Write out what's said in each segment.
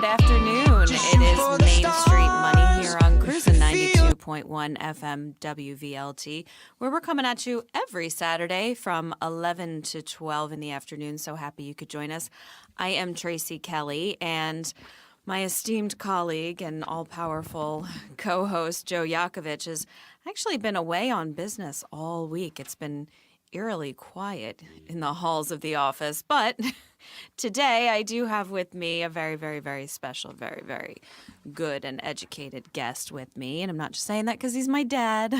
Good afternoon. It is Main Street Money here on Cruisin' 92.1 FM WVLT, where we're coming at you every Saturday from 11 to 12 in the afternoon. So happy you could join us. I am Traci Kelly, and my esteemed colleague and all-powerful co-host Joe Yocavitch has actually been away on business all week. It's been eerily quiet in the halls of the office, but today I do have with me a very, very, very special, very, very good and educated guest with me, and I'm not just saying that because he's my dad.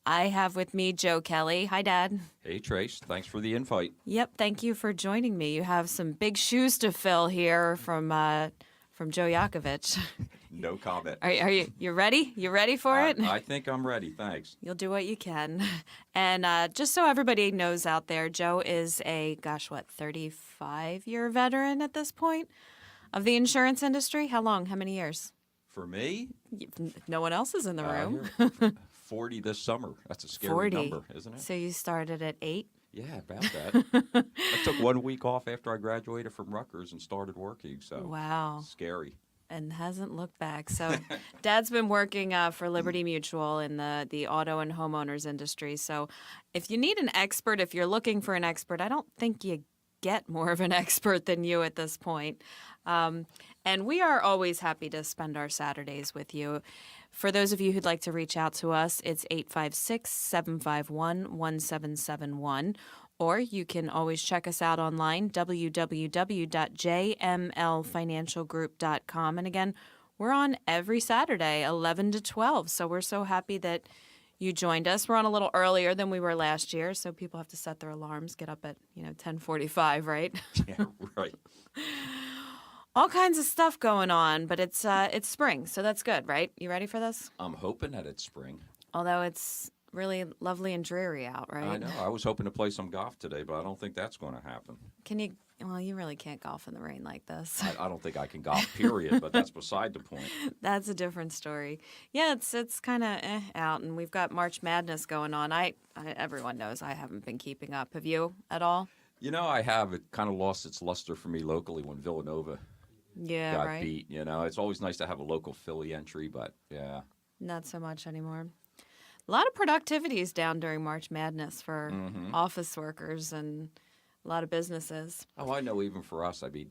I have with me Joe Kelly. Hi, Dad. Hey, Trace. Thanks for the invite. Yep, thank you for joining me. You have some big shoes to fill here from Joe Yocavitch. No comment. Are you ready? You ready for it? I think I'm ready. Thanks. You'll do what you can. And just so everybody knows out there, Joe is a, 35-year veteran at this point of the insurance industry. How long? How many years? For me? No one else is in the room. 40 this summer. That's a scary 40. number, isn't it? So you started at 8? Yeah, about that. I took 1 week off after I graduated from Rutgers and started working, so Wow. Scary. And hasn't looked back. So Dad's been working for Liberty Mutual in the auto and homeowners industry. So if you need an expert, if you're looking for an expert, I don't think you get more of an expert than you at this point. And we are always happy to spend our Saturdays with you. For those of you who'd like to reach out to us, it's 856-751-1771. Or you can always check us out online, www.jmlfinancialgroup.com. And again, we're on every Saturday, 11 to 12. So we're so happy that you joined us. We're on a little earlier than we were last year, so people have to set their alarms, get up at 10:45, right? Yeah, right. All kinds of stuff going on, but it's spring, so that's good, right? You ready for this? I'm hoping that it's spring. Although it's really lovely and dreary out, right? I know. I was hoping to play some golf today, but I don't think that's going to happen. Can you? Well, you really can't golf in the rain like this. I don't think I can golf, period, but that's beside the point. That's a different story. Yeah, it's kind of out, and we've got March Madness going on. Everyone knows I haven't been keeping up. Have you at all? I have. It kind of lost its luster for me locally when Villanova got beat. It's always nice to have a local Philly entry, but yeah. Not so much anymore. A lot of productivity is down during March Madness for office workers and a lot of businesses. Oh, I know. Even for us, every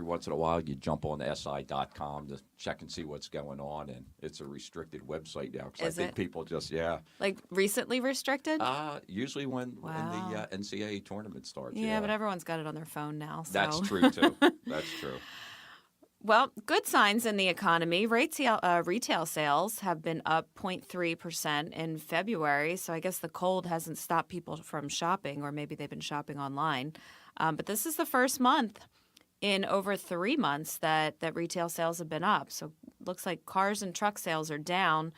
once in a while you jump on si.com to check and see what's going on, and it's a restricted website now because I think people just, Like recently restricted? Usually when the NCAA tournament starts. Yeah, but everyone's got it on their phone now. So. That's true, too. That's true. Well, good signs in the economy. Retail sales have been up 0.3% in February, so I guess the cold hasn't stopped people from shopping, or maybe they've been shopping online. But this is the first month in over 3 months that retail sales have been up. So looks like cars and truck sales are down,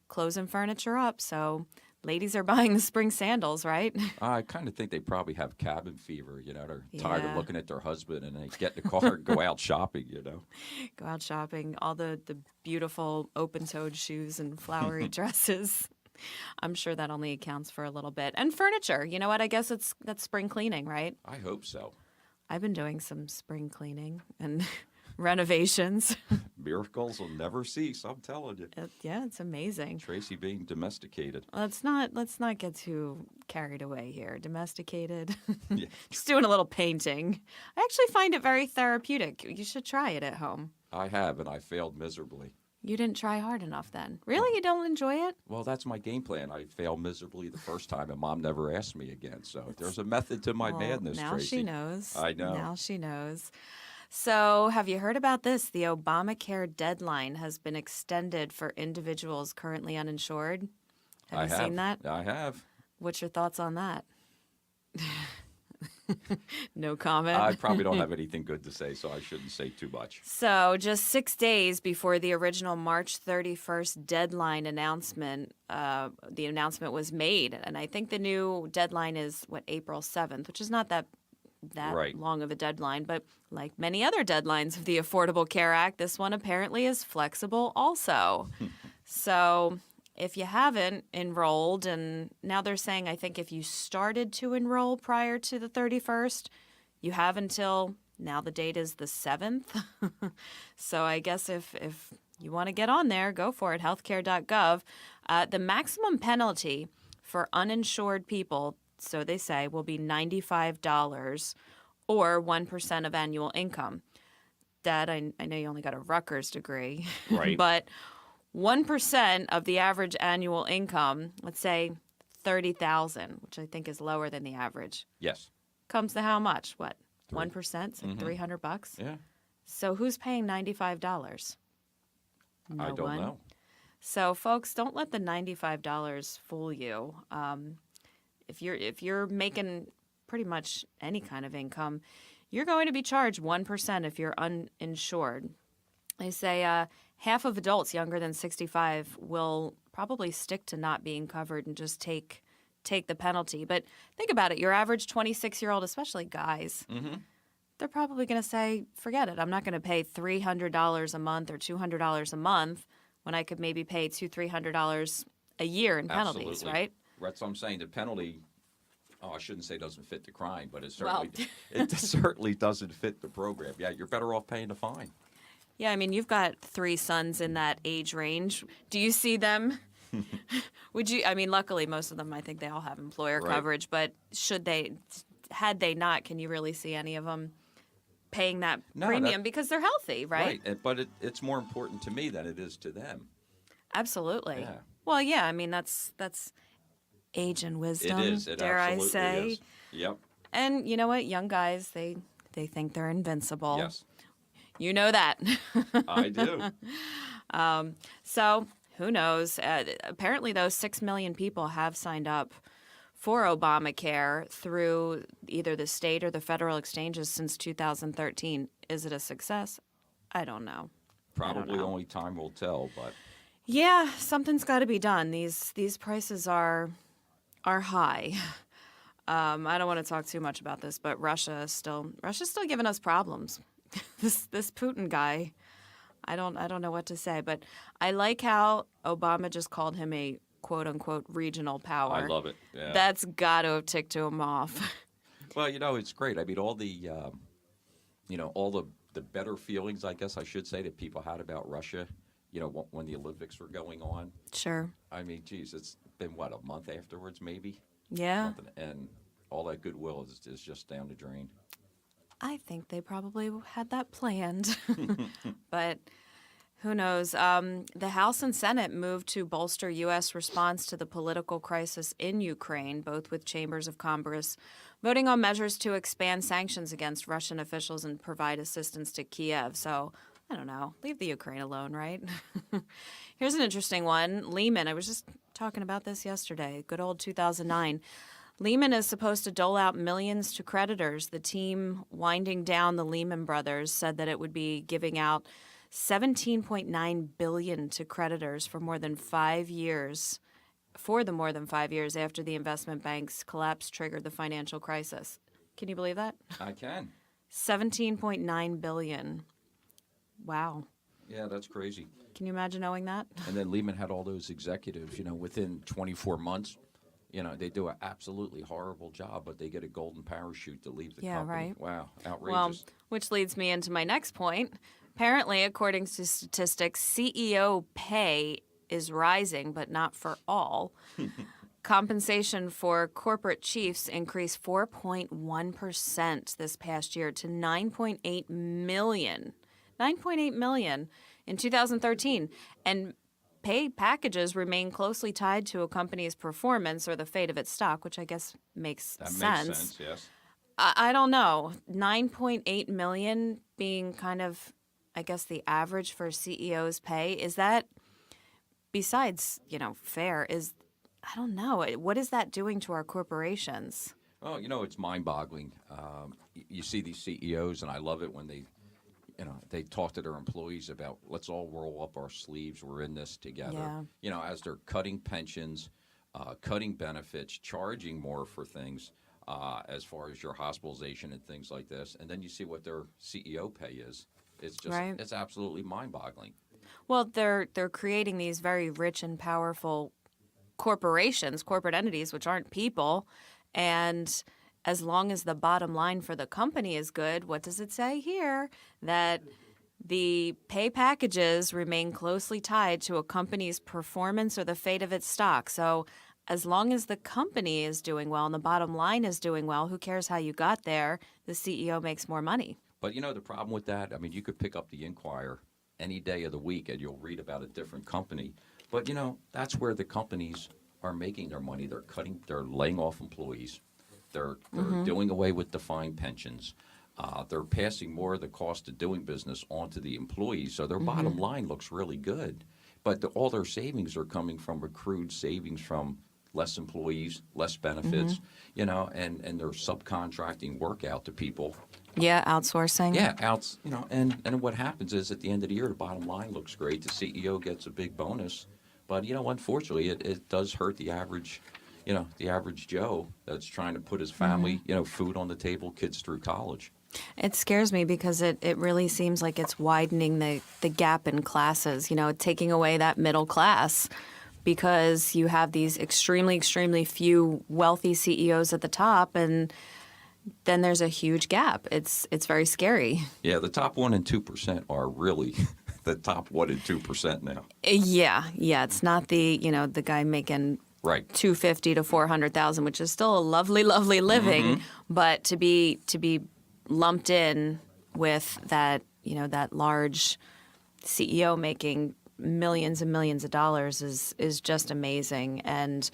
clothes and furniture up. So ladies are buying the spring sandals, right? I kind of think they probably have cabin fever. They're tired of looking at their husband and they get in the car and go out shopping, Go out shopping, all the beautiful open-toed shoes and flowery dresses. I'm sure that only accounts for a little bit. And furniture, you know what? I guess that's spring cleaning, right? I hope so. I've been doing some spring cleaning and renovations. Miracles will never cease, I'm telling you. It's amazing. Traci being domesticated. Let's not get too carried away here. Domesticated. Yeah. Just doing a little painting. I actually find it very therapeutic. You should try it at home. I have, and I failed miserably. You didn't try hard enough then. Really? You don't enjoy it? Well, that's my game plan. I failed miserably the first time, and Mom never asked me again. So there's a method to my madness, now Traci. She knows. I know. Now she knows. So have you heard about this? The Obamacare deadline has been extended for individuals currently uninsured. Have you seen that? I have. What's your thoughts on that? No comment. I probably don't have anything good to say, so I shouldn't say too much. So just 6 days before the original March 31st deadline announcement, the announcement was made. And I think the new deadline is, April 7th, which is not that right. long of a deadline. But like many other deadlines of the Affordable Care Act, this one apparently is flexible also. So if you haven't enrolled, and now they're saying, I think if you started to enroll prior to the 31st, you have until Now the date is the 7th. So I guess if you want to get on there, go for it, healthcare.gov. The maximum penalty for uninsured people, so they say, will be $95 or 1% of annual income. Dad, I know you only got a Rutgers degree, Right. but 1% of the average annual income, let's say 30,000, which I think is lower than the average, Yes. comes to how much? What? Three. 1%? It's like $300. Yeah. So who's paying $95? No I don't one. know. So folks, don't let the $95 fool you. If you're making pretty much any kind of income, you're going to be charged 1% if you're uninsured. They say half of adults younger than 65 will probably stick to not being covered and just take the penalty. But think about it. Your average 26-year-old, especially guys, they're probably going to say, forget it. I'm not going to pay $300 a month or $200 a month when I could maybe pay $200-300 a year in penalties, Absolutely. right? That's what I'm saying. The penalty, I shouldn't say doesn't fit the crime, but it certainly doesn't fit the program. Yeah, you're better off paying the fine. Yeah, I mean, you've got 3 sons in that age range. Do you see them? Would you? I mean, luckily, most of them, I think they all have employer Right. coverage. But had they not, can you really see any of them paying that No, premium because they're healthy, right? But it's more important to me than it is to them. Absolutely. Yeah. Well, yeah. I mean, that's age and wisdom. It is. It dare I absolutely say? is. Yep. And you know what? Young guys, they think they're invincible. Yes, You know that. I do. So who knows? Apparently, those 6 million people have signed up for Obamacare through either the state or the federal exchanges since 2013. Is it a success? I don't know. Probably know. only time will tell, but Yeah, something's got to be done. These prices are high. I don't want to talk too much about this, but Russia's still giving us problems. This Putin guy, I don't know what to say, but I like how Obama just called him a quote unquote regional power. I love it. Yeah. That's got to have ticked him off. Well, it's great. I mean, all the, all the better feelings, I guess I should say, that people had about Russia, when the Olympics were going on. Sure. I mean, geez, it's been, a month afterwards, maybe? Yeah. And all that goodwill is just down the drain. I think they probably had that planned, but who knows? The House and Senate moved to bolster U.S. response to the political crisis in Ukraine, both with chambers of Congress voting on measures to expand sanctions against Russian officials and provide assistance to Kiev. So, I don't know, leave the Ukraine alone, right? Here's an interesting one. Lehman, I was just talking about this yesterday, good old 2009. Lehman is supposed to dole out millions to creditors. The team winding down the Lehman Brothers said that it would be giving out $17.9 billion to creditors for more than 5 years. For the more than 5 years after the investment bank's collapse triggered the financial crisis. Can you believe that? I can. $17.9 billion. Wow. Yeah, that's crazy. Can you imagine knowing that? And then Lehman had all those executives, within 24 months. They do an absolutely horrible job, but they get a golden parachute to leave the company. Right. Wow, outrageous. Well, which leads me into my next point. Apparently, according to statistics, CEO pay is rising, but not for all. Compensation for corporate chiefs increased 4.1% this past year to $9.8 million. $9.8 million in 2013. And pay packages remain closely tied to a company's performance or the fate of its stock, which I guess makes that sense. makes sense, yes. I don't know. $9.8 million being kind of, I guess, the average for CEO's pay. Is that, besides, fair, I don't know. What is that doing to our corporations? Oh, it's mind-boggling. You see these CEOs, and I love it when they talk to their employees about, let's all roll up our sleeves. We're in this together. Yeah. As they're cutting pensions, cutting benefits, charging more for things as far as your hospitalization and things like this. And then you see what their CEO pay is. It's just, Right. It's absolutely mind-boggling. Well, they're creating these very rich and powerful corporations, corporate entities, which aren't people. And as long as the bottom line for the company is good, what does it say here? That the pay packages remain closely tied to a company's performance or the fate of its stock. So as long as the company is doing well and the bottom line is doing well, who cares how you got there? The CEO makes more money. But the problem with that, I mean, you could pick up the Inquirer any day of the week and you'll read about a different company. But, that's where the companies are making their money. They're laying off employees. They're doing away with defined pensions. They're passing more of the cost of doing business onto the employees. So their bottom line looks really good. But all their savings are coming from accrued savings from less employees, less benefits, and they're subcontracting work out to people. Yeah, outsourcing. Yeah, and what happens is at the end of the year, the bottom line looks great. The CEO gets a big bonus. But, unfortunately, it does hurt the average, the average Joe that's trying to put his family, food on the table, kids through college. It scares me because it really seems like it's widening the gap in classes, taking away that middle class because you have these extremely, extremely few wealthy CEOs at the top, and then there's a huge gap. It's very scary. Yeah, the top 1% and 2% are really the top 1% and 2% now. Yeah. It's not the the guy making right $250,000 to $400,000, which is still a lovely, lovely living, but to be lumped in with that that large CEO making millions and millions of dollars is just amazing. And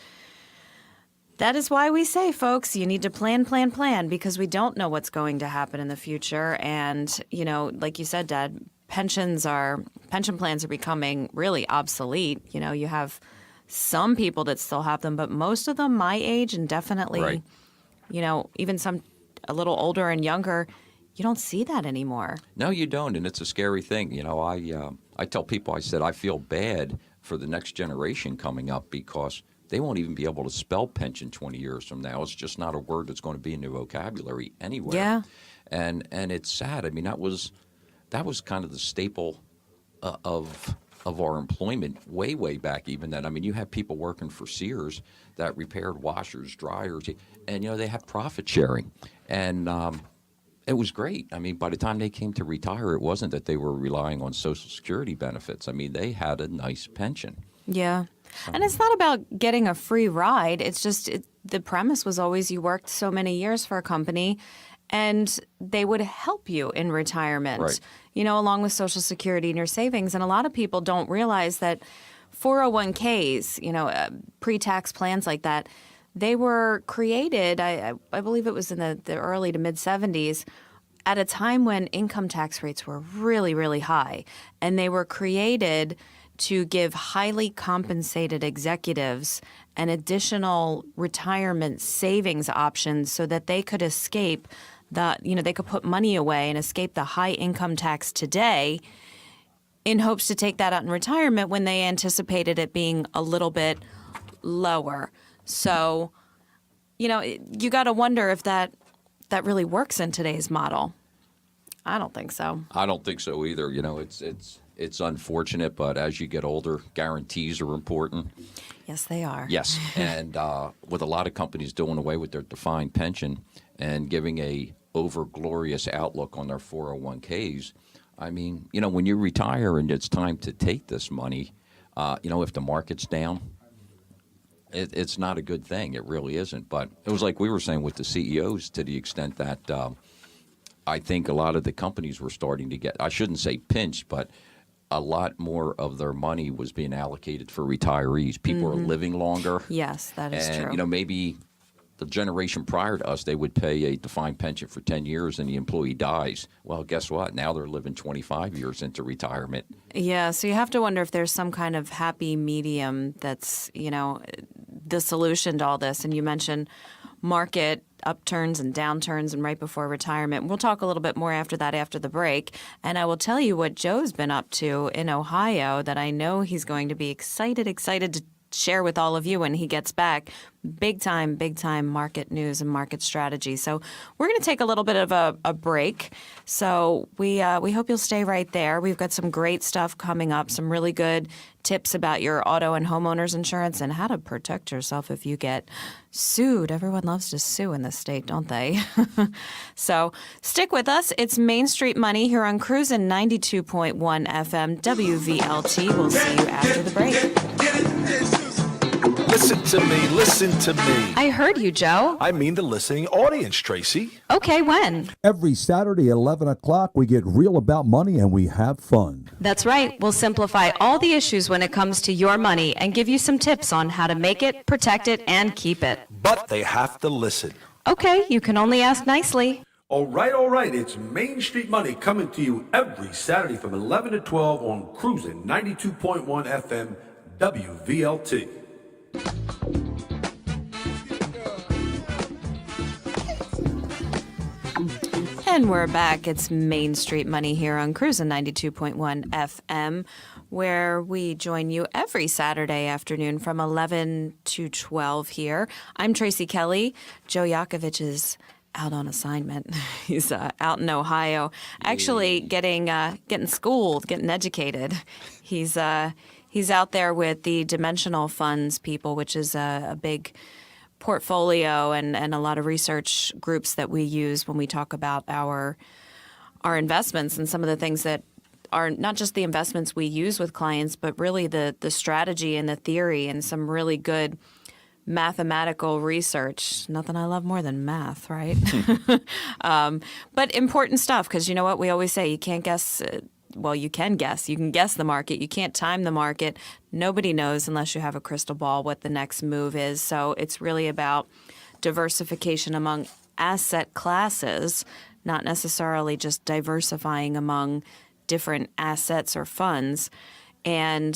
that is why we say, folks, you need to plan, because we don't know what's going to happen in the future. And, like you said, Dad, pension plans are becoming really obsolete. You have some people that still have them, but most of them my age and definitely, even some a little older and younger, you don't see that anymore. No, you don't, and it's a scary thing. I tell people, I said, I feel bad for the next generation coming up because they won't even be able to spell pension 20 years from now. It's just not a word that's going to be in their vocabulary anywhere. Yeah. And it's sad. I mean, that was kind of the staple of our employment way back even then. I mean, you had people working for Sears that repaired washers, dryers, and, they had profit sharing. And it was great. I mean, by the time they came to retire, it wasn't that they were relying on Social Security benefits. I mean, they had a nice pension. Yeah. And it's not about getting a free ride. It's just the premise was always you worked so many years for a company and they would help you in retirement, right. Along with Social Security and your savings. And a lot of people don't realize that 401ks, pre-tax plans like that, they were created, I believe it was in the early to mid-'70s, at a time when income tax rates were really, really high. And they were created to give highly compensated executives an additional retirement savings options so that they could escape they could put money away and escape the high income tax today in hopes to take that out in retirement when they anticipated it being a little bit lower. So, you got to wonder if that really works in today's model. I don't think so. I don't think so either. It's unfortunate, but as you get older, guarantees are important. Yes, they are. Yes, and with a lot of companies doing away with their defined pension and giving a over-glorious outlook on their 401ks, I mean, when you retire and it's time to take this money, if the market's down, it's not a good thing. It really isn't. But it was like we were saying with the CEOs, to the extent that I think a lot of the companies were starting to get, I shouldn't say pinched, but a lot more of their money was being allocated for retirees. People are living longer. Yes, that is true. And, maybe the generation prior to us, they would pay a defined pension for 10 years and the employee dies. Well, guess what? Now they're living 25 years into retirement. Yeah, so you have to wonder if there's some kind of happy medium that's, the solution to all this. And you mentioned market upturns and downturns and right before retirement. We'll talk a little bit more after that after the break. And I will tell you what Joe's been up to in Ohio that I know he's going to be excited to share with all of you when he gets back. big time market news and market strategy. So we're going to take a little bit of a break. So we hope you'll stay right there. We've got some great stuff coming up, some really good tips about your auto and homeowners insurance and how to protect yourself if you get sued. Everyone loves to sue in this state, don't they? So stick with us. It's Main Street Money here on Cruisin' 92.1 FM WVLT. We'll see you after the break. Listen to me, listen to me. I heard you, Joe. I mean the listening audience, Tracy. Okay, when? Every Saturday at 11 o'clock, we get real about money and we have fun. That's right. We'll simplify all the issues when it comes to your money and give you some tips on how to make it, protect it, and keep it. But they have to listen. Okay, you can only ask nicely. All right. It's Main Street Money coming to you every Saturday from 11 to 12 on Cruisin' 92.1 FM WVLT. And we're back. It's Main Street Money here on Cruisin' 92.1 FM, where we join you every Saturday afternoon from 11 to 12 here. I'm Traci Kelly. Joe Yocavitch is out on assignment. He's out in Ohio, actually getting schooled, getting educated. He's out there with the Dimensional Funds people, which is a big portfolio and a lot of research groups that we use when we talk about our investments and some of the things that are not just the investments we use with clients, but really the strategy and the theory and some really good mathematical research. Nothing I love more than math, right? But important stuff, because you know what we always say, you can't guess. Well, you can guess. You can guess the market. You can't time the market. Nobody knows unless you have a crystal ball what the next move is. So it's really about diversification among asset classes, not necessarily just diversifying among different assets or funds. And,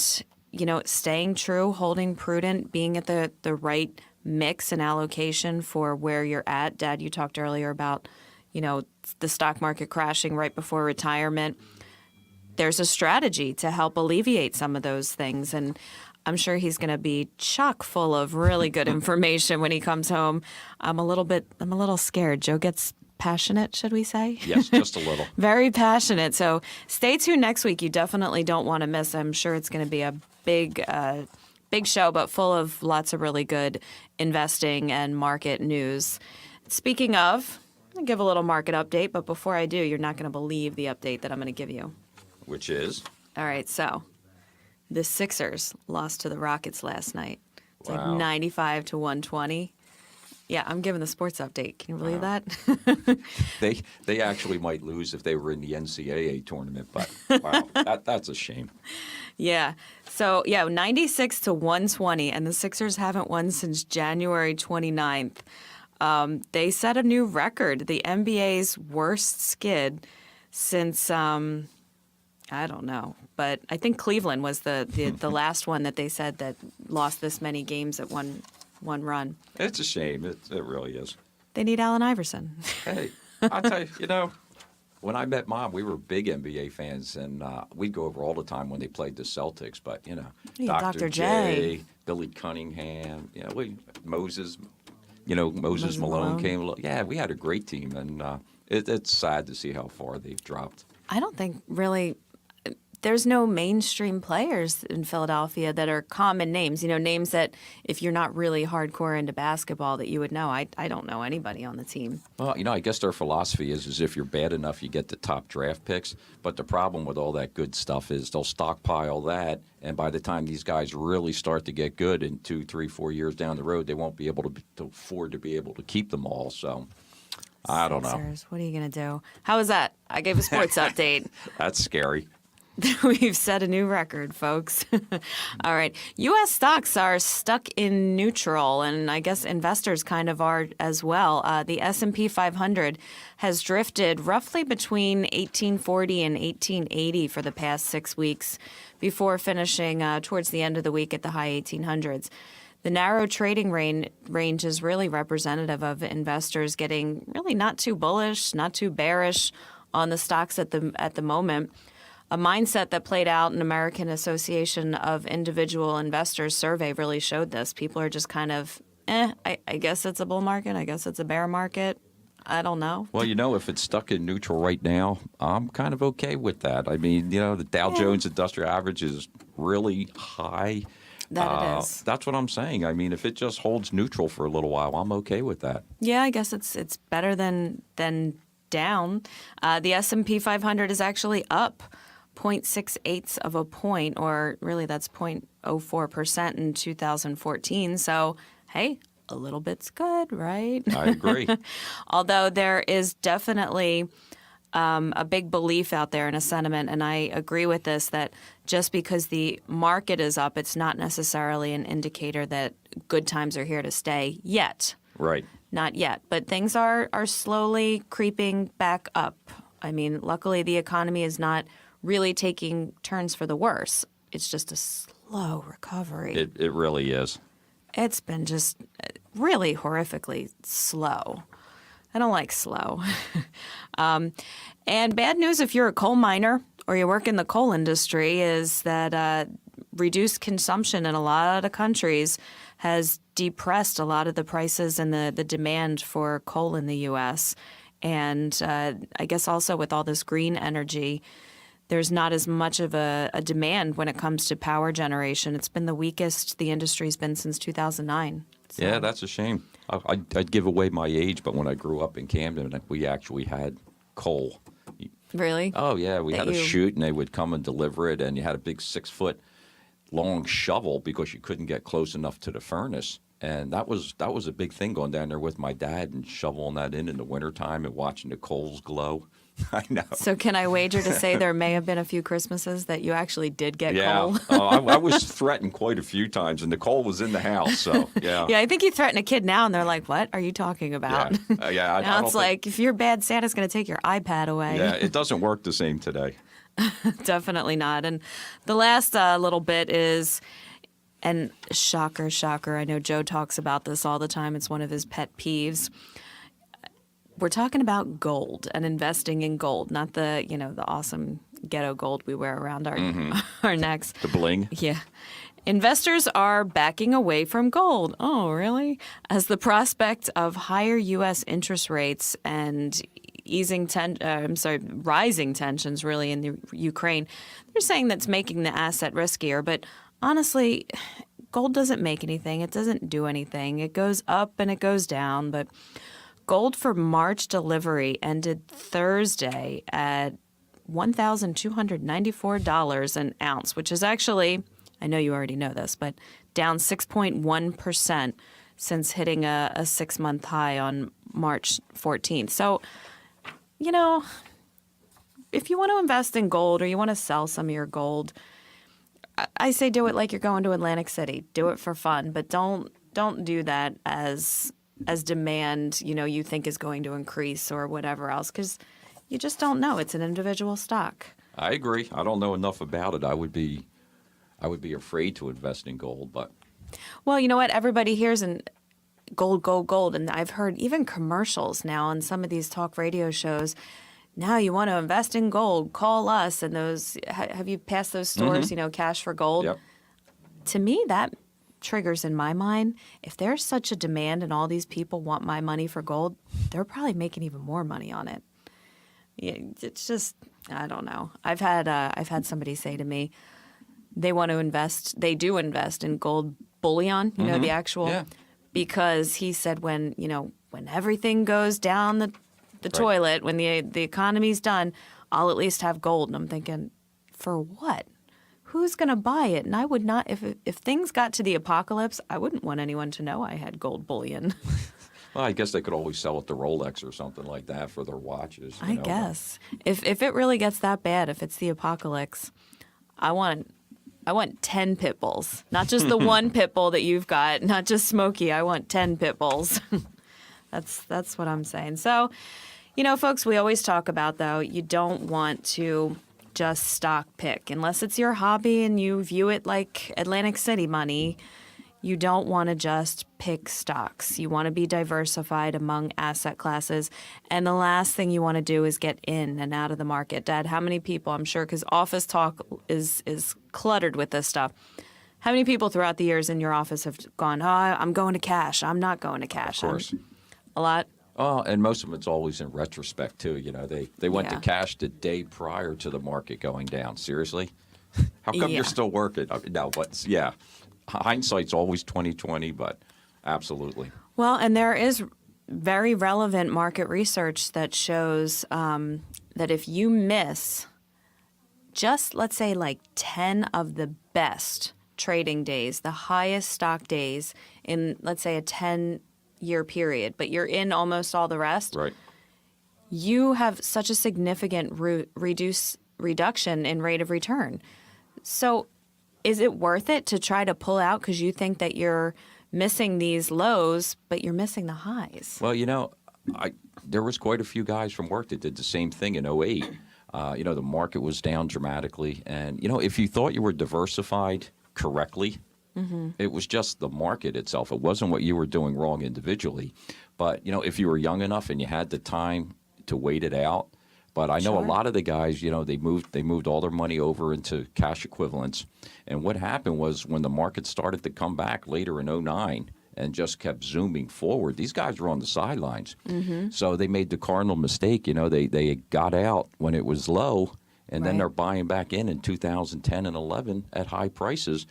staying true, holding prudent, being at the right mix and allocation for where you're at. Dad, you talked earlier about, the stock market crashing right before retirement. There's a strategy to help alleviate some of those things. And I'm sure he's going to be chock full of really good information when he comes home. I'm a little scared. Joe gets passionate, should we say? Yes, just a little. Very passionate. So stay tuned next week. You definitely don't want to miss. I'm sure it's going to be a big show, but full of lots of really good investing and market news. Speaking of, I'll give a little market update. But before I do, you're not going to believe the update that I'm going to give you. Which is? All right, so the Sixers lost to the Rockets last night. It's Wow. like 95 to 120. Yeah, I'm giving the sports update. Can you believe that? They actually might lose if they were in the NCAA tournament, but wow, that's a shame. Yeah. So, 96 to 120, and the Sixers haven't won since January 29th. They set a new record, the NBA's worst skid since I don't know, but I think Cleveland was the last one that they said that lost this many games at one run. It's a shame. It really is. They need Allen Iverson. Hey, I'll tell you, when I met Mom, we were big NBA fans, and we'd go over all the time when they played the Celtics. But, Yeah, Dr. J. Billy Cunningham, Moses Malone came. Yeah, we had a great team, and it's sad to see how far they've dropped. I don't think really there's no mainstream players in Philadelphia that are common names, names that if you're not really hardcore into basketball that you would know. I don't know anybody on the team. Well, I guess their philosophy is if you're bad enough, you get the top draft picks. But the problem with all that good stuff is they'll stockpile that, and by the time these guys really start to get good in 2, 3, 4 years down the road, they won't be able to afford to be able to keep them all. So I don't know. Sixers, what are you going to do? How was that? I gave a sports update. That's scary. We've set a new record, folks. All right. U.S. stocks are stuck in neutral, and I guess investors kind of are as well. The S&P 500 has drifted roughly between 1840 and 1880 for the past 6 weeks before finishing towards the end of the week at the high 1800s. The narrow trading range is really representative of investors getting really not too bullish, not too bearish on the stocks at the moment. A mindset that played out in American Association of Individual Investors survey really showed this. People are just kind of I guess it's a bull market. I guess it's a bear market. I don't know. Well, if it's stuck in neutral right now, I'm kind of okay with that. I mean, the Dow Jones Industrial Average is really high. That it is. That's what I'm saying. I mean, if it just holds neutral for a little while, I'm okay with that. Yeah, I guess it's better than down. The S&P 500 is actually up 0.68 of a point, or really that's 0.04% in 2014. So, hey, a little bit's good, right? I agree. Although there is definitely a big belief out there and a sentiment, and I agree with this, that just because the market is up, it's not necessarily an indicator that good times are here to stay yet. Right. Not yet, but things are slowly creeping back up. I mean, luckily the economy is not really taking turns for the worse. It's just a slow recovery. It really is. It's been just really horrifically slow. I don't like slow. And bad news if you're a coal miner or you work in the coal industry is that reduced consumption in a lot of countries has depressed a lot of the prices and the demand for coal in the U.S. And I guess also with all this green energy, there's not as much of a demand when it comes to power generation. It's been the weakest the industry's been since 2009. So. Yeah, that's a shame. I'd give away my age, but when I grew up in Camden, we actually had coal. Really? Oh, yeah. We That had a you- chute, and they would come and deliver it, and you had a big 6-foot long shovel because you couldn't get close enough to the furnace. And that was a big thing going down there with my dad and shoveling that in the wintertime and watching the coals glow. I know. So can I wager to say there may have been a few Christmases that you actually did get coal? I was threatened quite a few times, and the coal was in the house. So yeah. Yeah, I think you threaten a kid now, and they're like, "What are you talking about?" Yeah. I Now don't it's think- like, if you're bad, Santa's going to take your iPad away. Yeah, it doesn't work the same today. Definitely not. And the last little bit is, and shocker, I know Joe talks about this all the time. It's one of his pet peeves. We're talking about gold and investing in gold, not the awesome ghetto gold we wear around our our necks. The bling. Yeah. Investors are backing away from gold. Oh, really? As the prospect of higher U.S. interest rates and rising tensions really in the Ukraine, they're saying that's making the asset riskier. But honestly, gold doesn't make anything. It doesn't do anything. It goes up and it goes down. But gold for March delivery ended Thursday at $1,294 an ounce, which is actually, I know you already know this, but down 6.1% since hitting a 6-month high on March 14th. So, if you want to invest in gold or you want to sell some of your gold, I say do it like you're going to Atlantic City. Do it for fun, but don't do that as demand, you think is going to increase or whatever else, because you just don't know. It's an individual stock. I agree. I don't know enough about it. I would be afraid to invest in gold, but Well, you know what? Everybody hears gold. And I've heard even commercials now on some of these talk radio shows. Now you want to invest in gold, call us. And those, have you passed those stores, cash for gold? yep. To me, that triggers in my mind, if there's such a demand and all these people want my money for gold, they're probably making even more money on it. Yeah, it's just, I don't know. I've had somebody say to me, they do invest in gold bullion, the actual, Yeah. because he said when everything goes down the toilet, when the economy's done, I'll at least have gold. And I'm thinking, for what? Who's going to buy it? And I would not, if things got to the apocalypse, I wouldn't want anyone to know I had gold bullion. Well, I guess they could always sell it to Rolex or something like that for their watches. I guess. If it really gets that bad, if it's the apocalypse, I want 10 pit bulls. Not just the one pit bull that you've got, not just Smokey. I want 10 pit bulls. That's what I'm saying. So, folks, we always talk about, though, you don't want to just stock pick. Unless it's your hobby and you view it like Atlantic City money, you don't want to just pick stocks. You want to be diversified among asset classes. And the last thing you want to do is get in and out of the market. Dad, how many people, I'm sure, because Office Talk is cluttered with this stuff. How many people throughout the years in your office have gone, oh, I'm going to cash. I'm not going to cash. Of course. A lot? Oh, and most of them, it's always in retrospect, too. They went to Yeah. cash the day prior to the market going down. Seriously? How come Yeah. you're still working? No, but yeah, hindsight's always 20/20, but absolutely. Well, and there is very relevant market research that shows that if you miss just, let's say, like 10 of the best trading days, the highest stock days in, let's say, a 10-year period, but you're in almost all the rest, Right. you have such a significant reduction in rate of return. So is it worth it to try to pull out because you think that you're missing these lows, but you're missing the highs? Well, there was quite a few guys from work that did the same thing in '08. The market was down dramatically. And, if you thought you were diversified correctly, it was just the market itself. It wasn't what you were doing wrong individually. But, if you were young enough and you had the time to wait it out. But I know Sure. a lot of the guys, they moved all their money over into cash equivalents. And what happened was when the market started to come back later in '09 and just kept zooming forward, these guys were on the sidelines. So they made the cardinal mistake. They got out when it was low, and then Right. they're buying back in 2010 and 11 at high prices.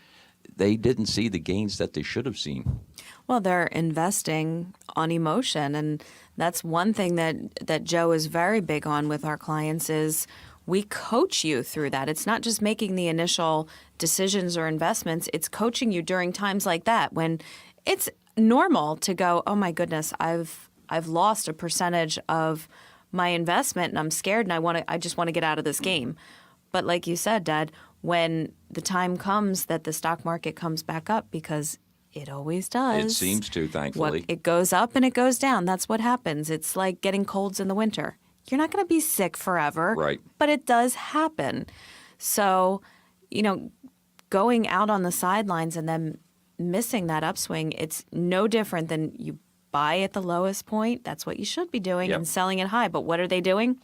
They didn't see the gains that they should have seen. Well, they're investing on emotion, and that's one thing that Joe is very big on with our clients is we coach you through that. It's not just making the initial decisions or investments, it's coaching you during times like that when it's normal to go, "Oh my goodness, I've lost a percentage of my investment and I'm scared and I just want to get out of this game." But like you said, Dad, when the time comes that the stock market comes back up, because it always does. It seems to, thankfully. It goes up and it goes down. That's what happens. It's like getting colds in the winter. You're not going to be sick forever. Right. But it does happen. So, going out on the sidelines and then missing that upswing, it's no different than you buy at the lowest point. That's what you should be doing, Yep. and selling it high. But what are they doing?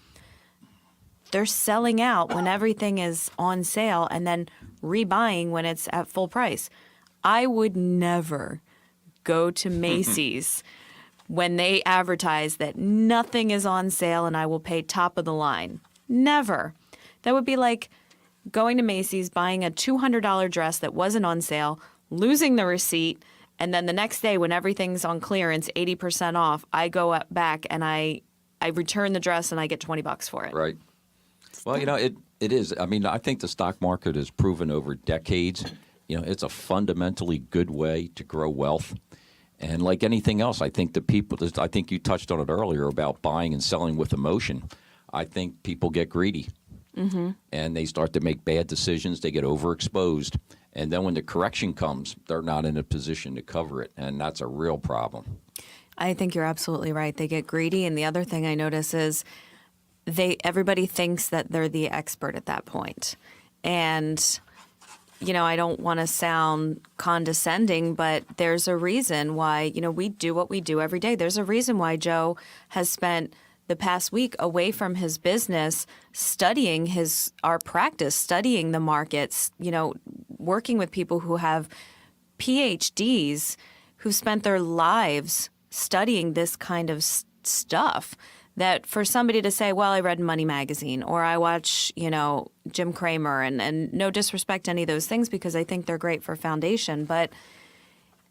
They're selling out when everything is on sale and then rebuying when it's at full price. I would never go to Macy's when they advertise that nothing is on sale and I will pay top of the line. Never. That would be like going to Macy's, buying a $200 dress that wasn't on sale, losing the receipt, and then the next day when everything's on clearance, 80% off, I go back and I return the dress and I get $20 for it. Right. Well, it is. I mean, I think the stock market has proven over decades, it's a fundamentally good way to grow wealth. And like anything else, I think I think you touched on it earlier about buying and selling with emotion. I think people get greedy and they start to make bad decisions. They get overexposed. And then when the correction comes, they're not in a position to cover it. And that's a real problem. I think you're absolutely right. They get greedy. And the other thing I notice is everybody thinks that they're the expert at that point. And, I don't want to sound condescending, but there's a reason why, we do what we do every day. There's a reason why Joe has spent the past week away from his business studying our practice, studying the markets, working with people who have PhDs who spent their lives studying this kind of stuff. That for somebody to say, well, I read Money Magazine or I watch, Jim Cramer, and no disrespect to any of those things because I think they're great for foundation, but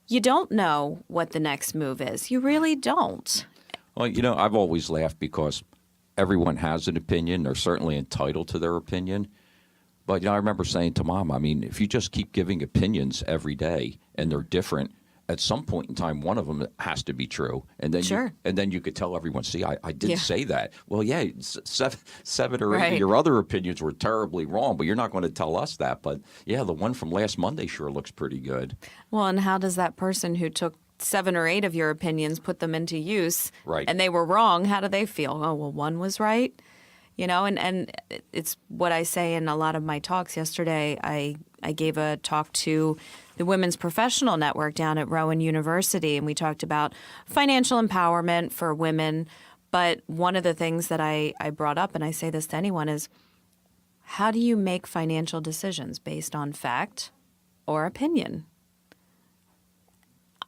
you don't know what the next move is. You really don't. Well, I've always laughed because everyone has an opinion. They're certainly entitled to their opinion. But, I remember saying to Mom, if you just keep giving opinions every day and they're different, at some point in time, one of them has to be true. And then Sure. you could tell everyone, see, I did Yeah. say that. Well, yeah, seven or eight Right. of your other opinions were terribly wrong, but you're not going to tell us that. But, yeah, the one from last Monday sure looks pretty good. Well, and how does that person who took 7 or 8 of your opinions, put them into use, Right. and they were wrong, how do they feel? Oh, well, one was right. And it's what I say in a lot of my talks. Yesterday, I gave a talk to the Women's Professional Network down at Rowan University, and we talked about financial empowerment for women. But one of the things that I brought up, and I say this to anyone, is how do you make financial decisions based on fact or opinion.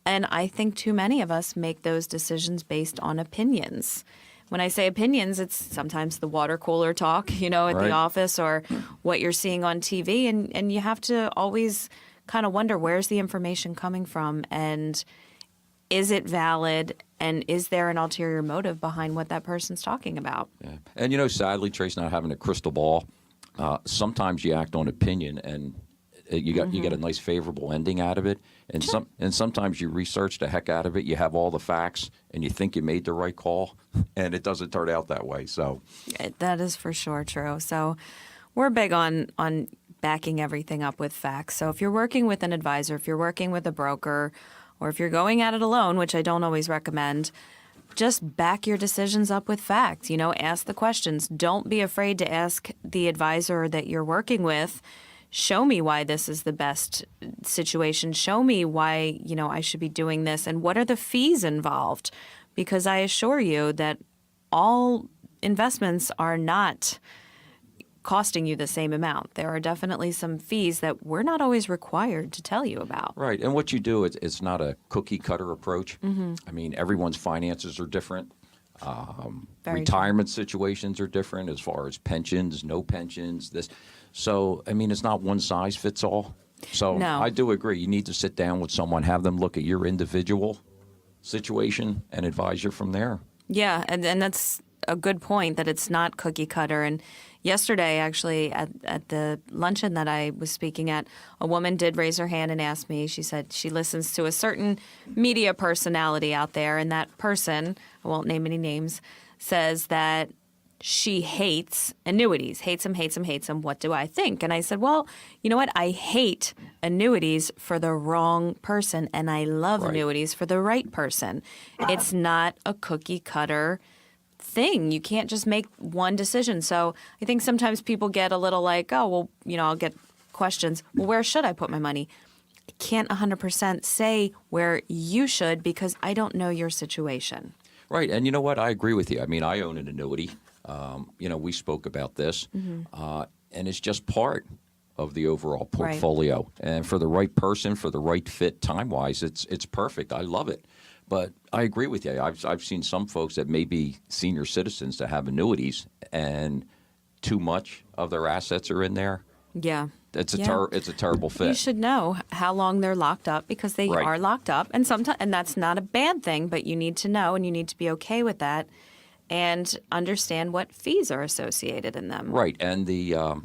And I think too many of us make those decisions based on opinions. When I say opinions, it's sometimes the water cooler talk, at Right. the office, or what you're seeing on TV. And you have to always kind of wonder, where's the information coming from? And is it valid? And is there an ulterior motive behind what that person's talking about? Yeah. And sadly, Trace, not having a crystal ball, sometimes you act on opinion, and you get a nice favorable ending out of it. And sometimes you research the heck out of it. You have all the facts, and you think you made the right call, and it doesn't turn out that way. So That is for sure true. So we're big on backing everything up with facts. So if you're working with an advisor, if you're working with a broker, or if you're going at it alone, which I don't always recommend, just back your decisions up with facts. Ask the questions. Don't be afraid to ask the advisor that you're working with, show me why this is the best situation. Show me why, I should be doing this, and what are the fees involved? Because I assure you that all investments are not costing you the same amount. There are definitely some fees that we're not always required to tell you about. right, and what you do, it's not a cookie cutter approach. I mean, everyone's finances are different. Very Retirement situations are different as far as pensions, no pensions, this. So, I mean, it's not one size fits all. So No. I do agree. You need to sit down with someone, have them look at your individual situation and advise you from there. Yeah, and that's a good point, that it's not cookie cutter. And yesterday, actually, at the luncheon that I was speaking at, a woman did raise her hand and ask me. She said she listens to a certain media personality out there, and that person, I won't name any names, says that she hates annuities, hates them. What do I think? And I said, well, you know what? I hate annuities for the wrong person, and I love Right. annuities for the right person. It's not a cookie cutter thing. You can't just make one decision. So I think sometimes people get a little like, oh, well, I'll get questions. Well, where should I put my money? I can't 100% say where you should, because I don't know your situation. Right, and you know what? I agree with you. I mean, I own an annuity. We spoke about this, and it's just part of the overall portfolio. And for the right person, for the right fit, time-wise, it's perfect. I love it. But I agree with you. I've seen some folks that may be senior citizens that have annuities, and too much of their assets are in there. Yeah. It's a Yeah. it's a terrible fit. You should know how long they're locked up, because they Right. are locked up, and that's not a bad thing, but you need to know, and you need to be okay with that, and understand what fees are associated in them. Right, and the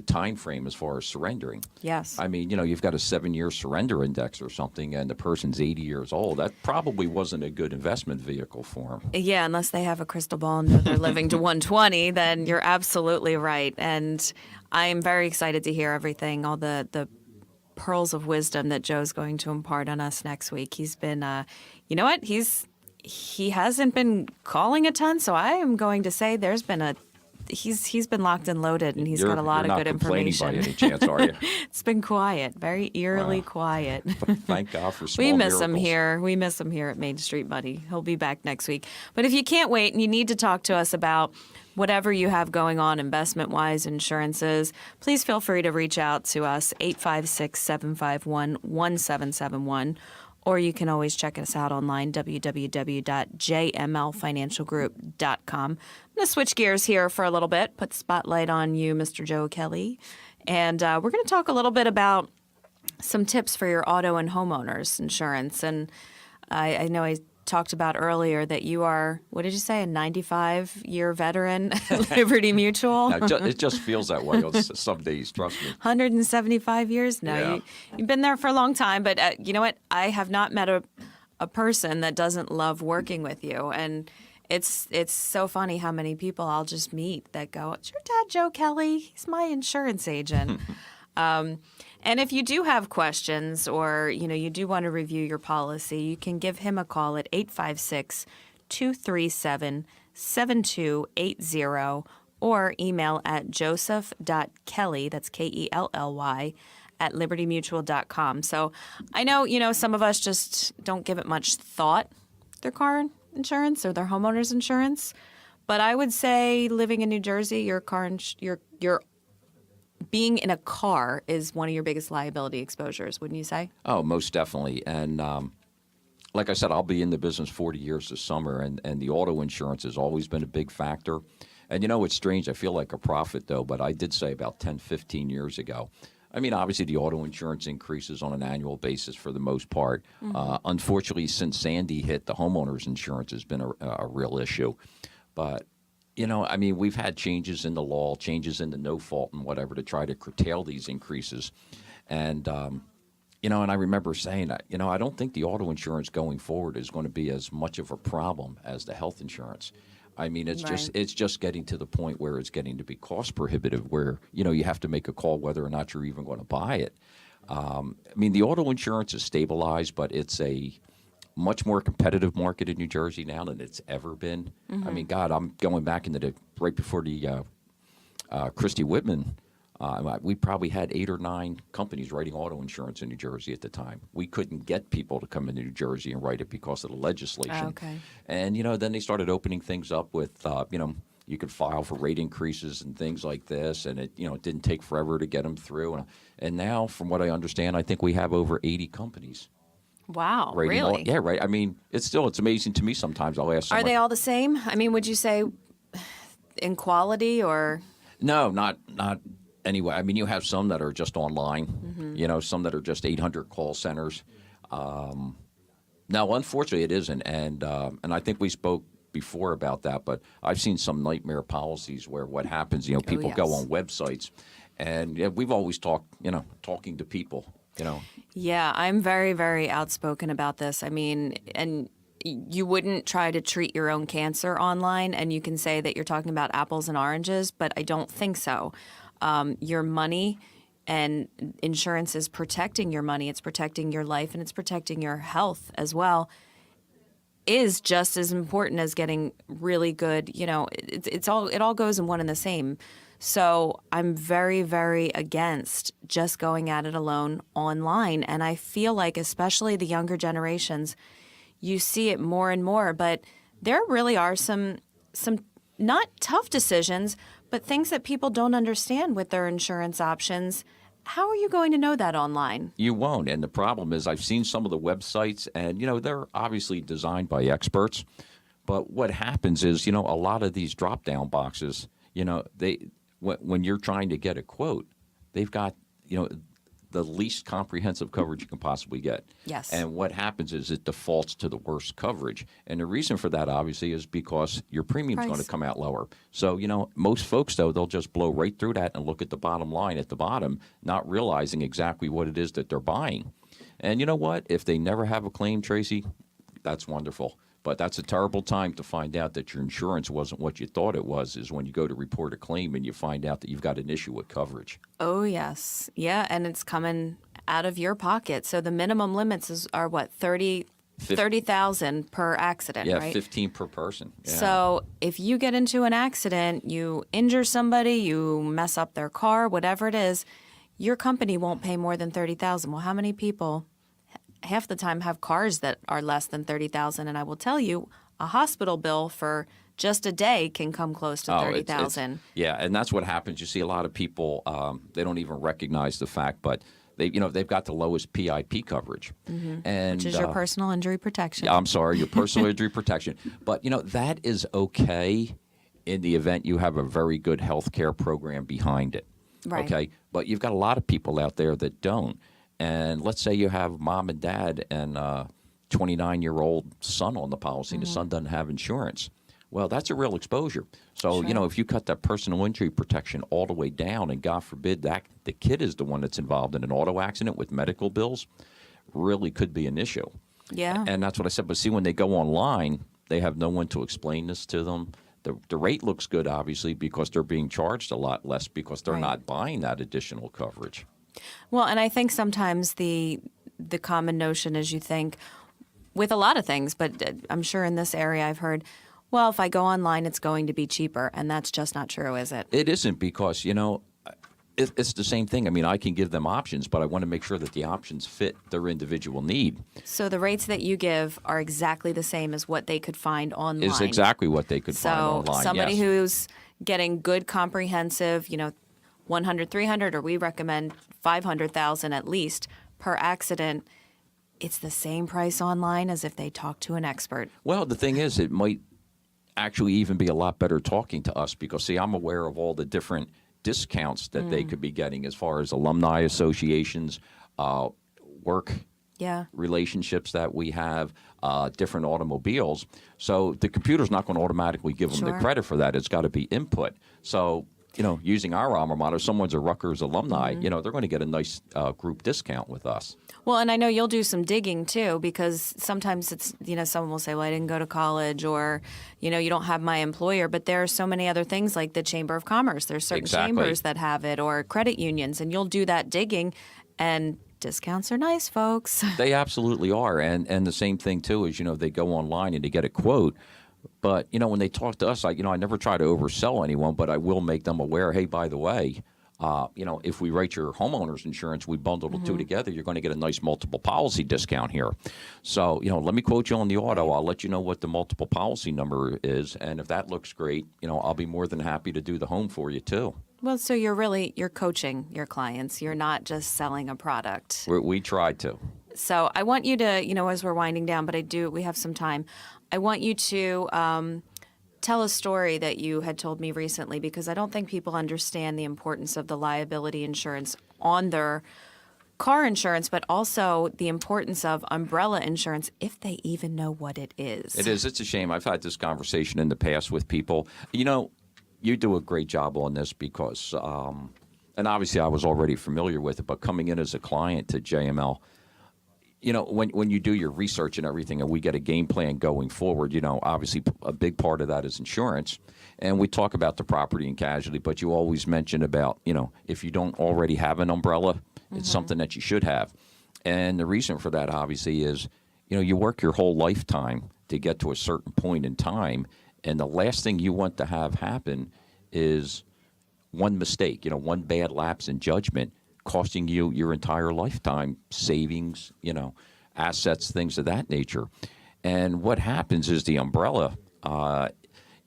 time frame as far as surrendering. Yes. I mean, you've got a 7-year surrender index or something, and the person's 80 years old. That probably wasn't a good investment vehicle for them. Yeah, unless they have a crystal ball and know they're living to 120, then you're absolutely right. And I'm very excited to hear everything, all the pearls of wisdom that Joe's going to impart on us next week. He's been, you know what? He hasn't been calling a ton, so I am going to say there's been he's been locked and loaded, and he's got a lot of good information. You're not complaining by any chance, are you? It's been quiet, very eerily quiet. Thank God for small We miss him miracles. here. We miss him here at Main Street Buddy. He'll be back next week. But if you can't wait and you need to talk to us about whatever you have going on investment-wise, insurances, please feel free to reach out to us, 856-751-1771. Or you can always check us out online, www.jmlfinancialgroup.com. I'm going to switch gears here for a little bit, put the spotlight on you, Mr. Joe Kelly. And we're going to talk a little bit about some tips for your auto and homeowners insurance. And I know I talked about earlier that you are, what did you say, a 95-year veteran at Liberty Mutual? Now, it just feels that way on some days, trust me. 175 years? No, Yeah. you've been there for a long time. But you know what? I have not met a person that doesn't love working with you. And it's so funny how many people I'll just meet that go, "It's your dad, Joe Kelly. He's my insurance agent." And if you do have questions, or you do want to review your policy, you can give him a call at 856-237-7280, or email at joseph.kelly, that's Kelly, at libertymutual.com. So I know, some of us just don't give it much thought, their car insurance or their homeowner's insurance. But I would say, living in New Jersey, your being in a car is one of your biggest liability exposures, wouldn't you say? Oh, most definitely. And like I said, I'll be in the business 40 years this summer, and the auto insurance has always been a big factor. And it's strange. I feel like a prophet, though, but I did say about 10, 15 years ago. I mean, obviously, the auto insurance increases on an annual basis for the most part. Unfortunately, since Sandy hit, the homeowners insurance has been a real issue. But, I mean, we've had changes in the law, changes in the no fault and whatever to try to curtail these increases. And, and I remember saying that, I don't think the auto insurance going forward is going to be as much of a problem as the health insurance. I mean, it's just getting to the point where it's getting to be cost prohibitive, where you have to make a call whether or not you're even going to buy it. I mean, the auto insurance is stabilized, but it's a much more competitive market in New Jersey now than it's ever been. I mean, God, I'm going back into right before the Christie Whitman. We probably had 8 or 9 companies writing auto insurance in New Jersey at the time. We couldn't get people to come into New Jersey and write it because of the legislation. Okay. And, then they started opening things up with, you could file for rate increases and things like this. And it didn't take forever to get them through. And now, from what I understand, I think we have over 80 companies. Wow, writing really? Yeah, right. I mean, it's amazing to me sometimes. I'll ask someone. Are they all the same? I mean, would you say in quality or? No, not anyway. I mean, you have some that are just online, some that are just 800 call centers. No, unfortunately, it isn't. And I think we spoke before about that, but I've seen some nightmare policies where what happens, people go on websites, and we've always talked, talking to people, Yeah, I'm very, very outspoken about this. I mean, and you wouldn't try to treat your own cancer online, and you can say that you're talking about apples and oranges, but I don't think so. Your money and insurance is protecting your money. It's protecting your life, and it's protecting your health as well. Is just as important as getting really good. It all goes in one and the same. So I'm very, very against just going at it alone online. And I feel like, especially the younger generations, you see it more and more. But there really are some not tough decisions, but things that people don't understand with their insurance options. How are you going to know that online? You won't. And the problem is, I've seen some of the websites, and, they're obviously designed by experts. But what happens is, a lot of these drop-down boxes, when you're trying to get a quote, they've got, the least comprehensive coverage you can possibly get. Yes. And what happens is it defaults to the worst coverage. And the reason for that, obviously, is because your premium's going to come out lower. So, most folks, though, they'll just blow right through that and look at the bottom line at the bottom, not realizing exactly what it is that they're buying. And you know what? If they never have a claim, Tracy, that's wonderful. But that's a terrible time to find out that your insurance wasn't what you thought it was, is when you go to report a claim and you find out that you've got an issue with coverage. Oh, yes. Yeah, and it's coming out of your pocket. So the minimum limits are what, 30,000 per accident, yeah, right? 15 per person. Yeah. So if you get into an accident, you injure somebody, you mess up their car, whatever it is, your company won't pay more than 30,000. Well, how many people half the time have cars that are less than 30,000? And I will tell you, a hospital bill for just a day can come close to 30,000. Yeah, and that's what happens. You see a lot of people, they don't even recognize the fact, but they've got the lowest PIP coverage. And Which is your personal injury protection. I'm sorry, your personal injury protection. But, that is okay in the event you have a very good health care program behind it. Right. Okay? But you've got a lot of people out there that don't. And let's say you have mom and dad and a 29-year-old son on the policy, and the son doesn't have insurance. Well, that's a real exposure. So, if you cut that personal injury protection all the way down, and God forbid that the kid is the one that's involved in an auto accident with medical bills, really could be an issue. Yeah. And that's what I said. But see, when they go online, they have no one to explain this to them. The rate looks good, obviously, because they're being charged a lot less because they're not buying that additional coverage. Well, and I think sometimes the common notion is, you think, with a lot of things, but I'm sure in this area I've heard, well, if I go online, it's going to be cheaper. And that's just not true, is it? It isn't, because, it's the same thing. I mean, I can give them options, but I want to make sure that the options fit their individual need. So the rates that you give are exactly the same as what they could find online. Is exactly what they could find online. So somebody who's getting good comprehensive, 100, 300, or we recommend 500,000 at least per accident, it's the same price online as if they talk to an expert. Well, the thing is, it might actually even be a lot better talking to us because, see, I'm aware of all the different discounts that they could be getting as far as alumni associations, work Yeah. relationships that we have, different automobiles. So the computer's not going to automatically give them the Sure. credit for that. It's got to be input. So, using our alma mater, someone's a Rutgers alumni, they're going to get a nice group discount with us. Well, and I know you'll do some digging too, because sometimes it's, someone will say, well, I didn't go to college, or, you don't have my employer. But there are so many other things like the Chamber of Commerce. There's certain Exactly. chambers that have it, or credit unions, and you'll do that digging, and discounts are nice, folks. They absolutely are. And the same thing, too, is, they go online and they get a quote. But, when they talk to us, I never try to oversell anyone, but I will make them aware, hey, by the way, if we write your homeowner's insurance, we bundle the two together, you're going to get a nice multiple policy discount here. So, let me quote you on the auto. I'll let you know what the multiple policy number is. And if that looks great, I'll be more than happy to do the home for you, too. Well, so you're coaching your clients. You're not just selling a product. We tried to. So I want you to, as we're winding down, but we have some time. I want you to tell a story that you had told me recently, because I don't think people understand the importance of the liability insurance on their car insurance, but also the importance of umbrella insurance, if they even know what it is. It is. It's a shame. I've had this conversation in the past with people. You do a great job on this because, and obviously I was already familiar with it, but coming in as a client to JML, when you do your research and everything and we get a game plan going forward, obviously a big part of that is insurance. And we talk about the property and casualty, but you always mention about, if you don't already have an umbrella, it's something that you should have. And the reason for that, obviously, is, you work your whole lifetime to get to a certain point in time. And the last thing you want to have happen is one mistake, one bad lapse in judgment costing you your entire lifetime savings, assets, things of that nature. And what happens is the umbrella,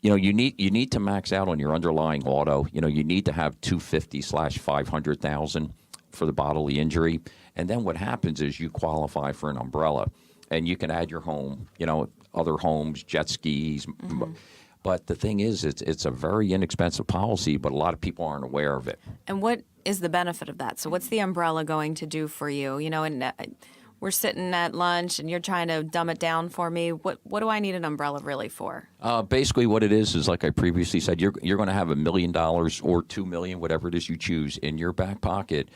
you need to max out on your underlying auto. You need to have 250/500,000 for the bodily injury. And then what happens is you qualify for an umbrella, and you can add your home, other homes, jet skis. But the thing is, it's a very inexpensive policy, but a lot of people aren't aware of it. And what is the benefit of that? So what's the umbrella going to do for you? And we're sitting at lunch and you're trying to dumb it down for me. What do I need an umbrella really for? Basically what it is like I previously said, you're going to have $1 million or $2 million, whatever it is you choose, in your back pocket.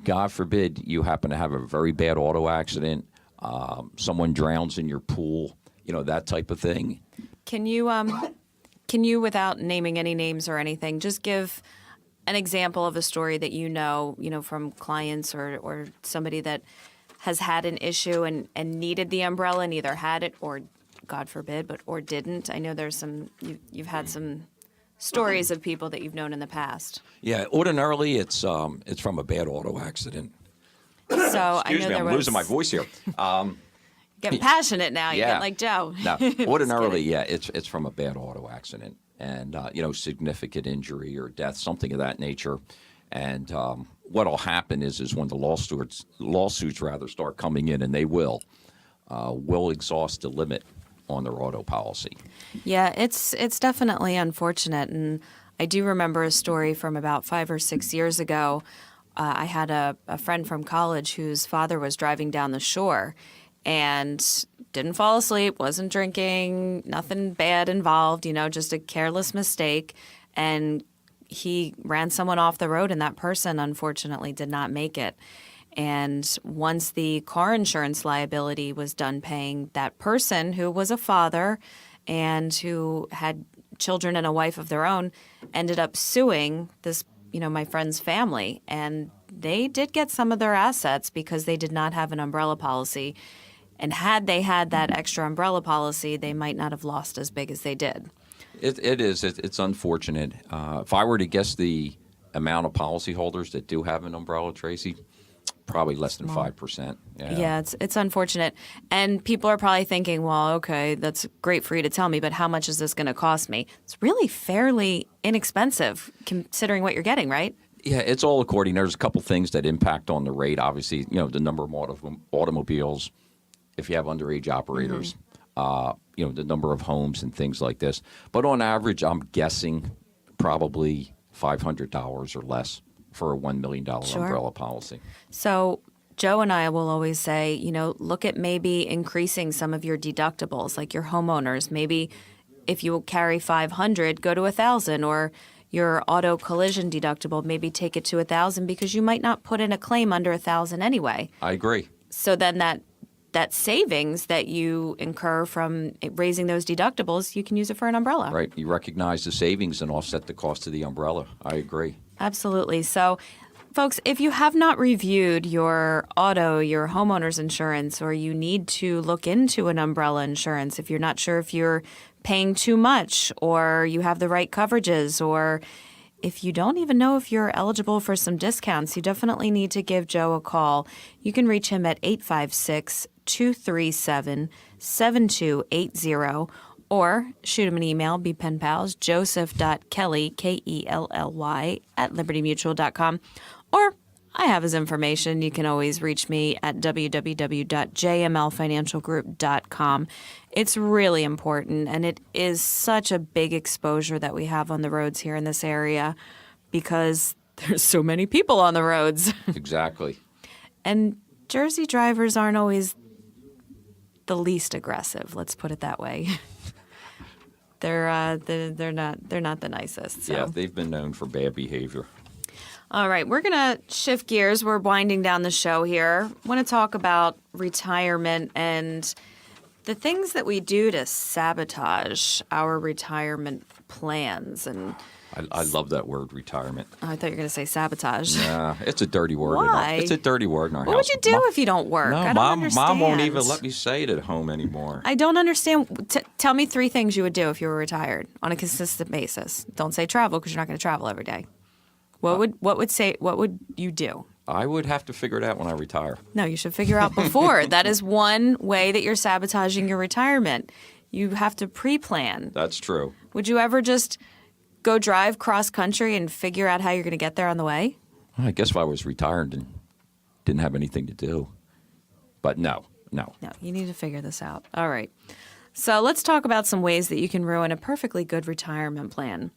God forbid you happen to have a very bad auto accident, someone drowns in your pool, that type of thing. Can you, without naming any names or anything, just give an example of a story that from clients or somebody that has had an issue and needed the umbrella and either had it or, God forbid, or didn't? I know there's you've had some stories of people that you've known in the past. Yeah, ordinarily it's from a bad auto accident. So Excuse me, I'm losing my voice here. Getting passionate now. You Yeah. get like Joe. No, ordinarily, yeah, it's from a bad auto accident and significant injury or death, something of that nature. And what'll happen is when the lawsuits start coming in, and they will exhaust the limit on their auto policy. Yeah, it's definitely unfortunate, and I do remember a story from about 5 or 6 years ago. I had a friend from college whose father was driving down the shore and didn't fall asleep, wasn't drinking, nothing bad involved, just a careless mistake. And he ran someone off the road, and that person, unfortunately, did not make it. And once the car insurance liability was done paying, that person, who was a father and who had children and a wife of their own, ended up suing this, my friend's family. And they did get some of their assets because they did not have an umbrella policy. And had they had that extra umbrella policy, they might not have lost as big as they did. It is. It's unfortunate. If I were to guess the amount of policyholders that do have an umbrella, Tracy, probably less than 5%. Yeah, it's unfortunate. And people are probably thinking, well, okay, that's great for you to tell me, but how much is this going to cost me? It's really fairly inexpensive considering what you're getting, right? Yeah, it's all according. There's a couple things that impact on the rate. Obviously, the number of automobiles, if you have underage operators, the number of homes and things like this. But on average, I'm guessing probably $500 or less for a $1 million umbrella policy. So Joe and I will always say, look at maybe increasing some of your deductibles, like your homeowners. Maybe if you carry 500, go to 1,000, or your auto collision deductible, maybe take it to 1,000 because you might not put in a claim under 1,000 anyway. I agree. So then that savings that you incur from raising those deductibles, you can use it for an umbrella. Right. You recognize the savings and offset the cost of the umbrella. I agree. Absolutely. So, folks, if you have not reviewed your auto, your homeowner's insurance, or you need to look into an umbrella insurance, if you're not sure if you're paying too much or you have the right coverages, or if you don't even know if you're eligible for some discounts, you definitely need to give Joe a call. You can reach him at 856-237-7280, or shoot him an email, be pen pals, joseph.kelly, Kelly, @libertymutual.com. Or I have his information. You can always reach me at www.jmlfinancialgroup.com. It's really important, and it is such a big exposure that we have on the roads here in this area because there's so many people on the roads. Exactly. And Jersey drivers aren't always the least aggressive, let's put it that way. They're not the nicest. So. Yeah, they've been known for bad behavior. All right, we're going to shift gears. We're winding down the show here. I want to talk about retirement and the things that we do to sabotage our retirement plans. And I love that word, retirement. oh, I thought you were going to say sabotage. Yeah, it's a dirty word. Why? It's a dirty word in our house. What would you do if you don't work? No, I don't mom understand. won't even let me say it at home anymore. I don't understand. Tell me 3 things you would do if you were retired on a consistent basis. Don't say travel because you're not going to travel every day. What would you do? I would have to figure it out when I retire. No, you should figure out before. That is one way that you're sabotaging your retirement. You have to pre-plan. That's true. Would you ever just go drive cross country and figure out how you're going to get there on the way? Well, I guess if I was retired and didn't have anything to do. But no. No, you need to figure this out. All right. So let's talk about some ways that you can ruin a perfectly good retirement plan.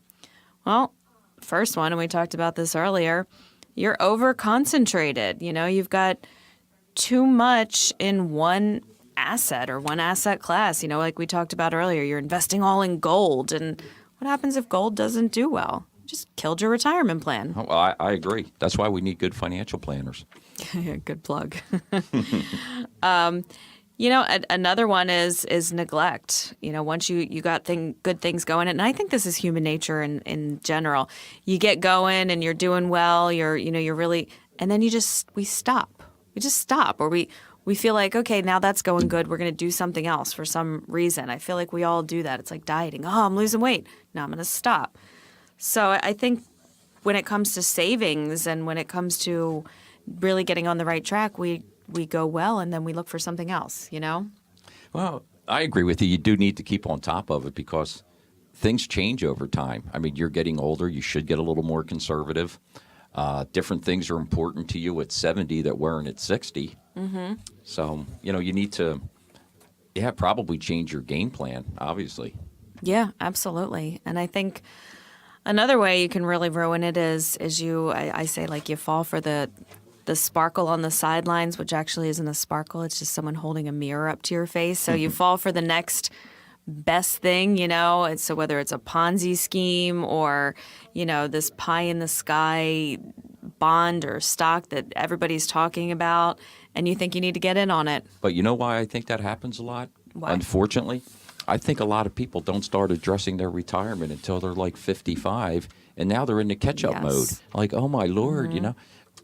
Well, first one, and we talked about this earlier, you're over-concentrated. You've got too much in one asset or one asset class. Like we talked about earlier, you're investing all in gold. And what happens if gold doesn't do well? Just killed your retirement plan. Oh, well, I agree. That's why we need good financial planners. Good plug. Another one is neglect. Once you got good things going, and I think this is human nature in general. You get going and you're doing well. You're really, and then we stop. We just stop, or we feel like, okay, now that's going good. We're going to do something else for some reason. I feel like we all do that. It's like dieting. Oh, I'm losing weight. Now I'm going to stop. So I think when it comes to savings and when it comes to really getting on the right track, we go well and then we look for something else, Well, I agree with you. You do need to keep on top of it because things change over time. I mean, you're getting older. You should get a little more conservative. Different things are important to you at 70 that weren't at 60. Mm-hmm. So, you need to probably change your game plan, obviously. Yeah, absolutely. And I think another way you can really ruin it is I say, like, you fall for the sparkle on the sidelines, which actually isn't a sparkle. It's just someone holding a mirror up to your face. So you fall for the next best thing, So whether it's a Ponzi scheme or, this pie in the sky bond or stock that everybody's talking about, and you think you need to get in on it. But you know why I think that happens a lot? Why? Unfortunately, I think a lot of people don't start addressing their retirement until they're like 55, and now they're in the catch-up mode. Like, oh, my Lord,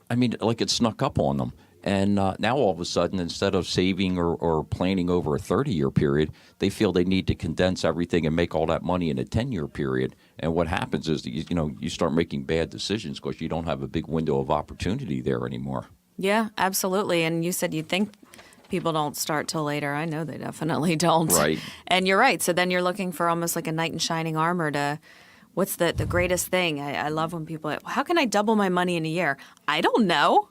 I mean, like it snuck up on them. And now all of a sudden, instead of saving or planning over a 30-year period, they feel they need to condense everything and make all that money in a 10-year period. And what happens is, you start making bad decisions because you don't have a big window of opportunity there anymore. Yeah, absolutely. And you said you think people don't start till later. I know they definitely don't. Right. And you're right. So then you're looking for almost like a knight in shining armor to what's the greatest thing? I love when people, how can I double my money in a year? I don't know.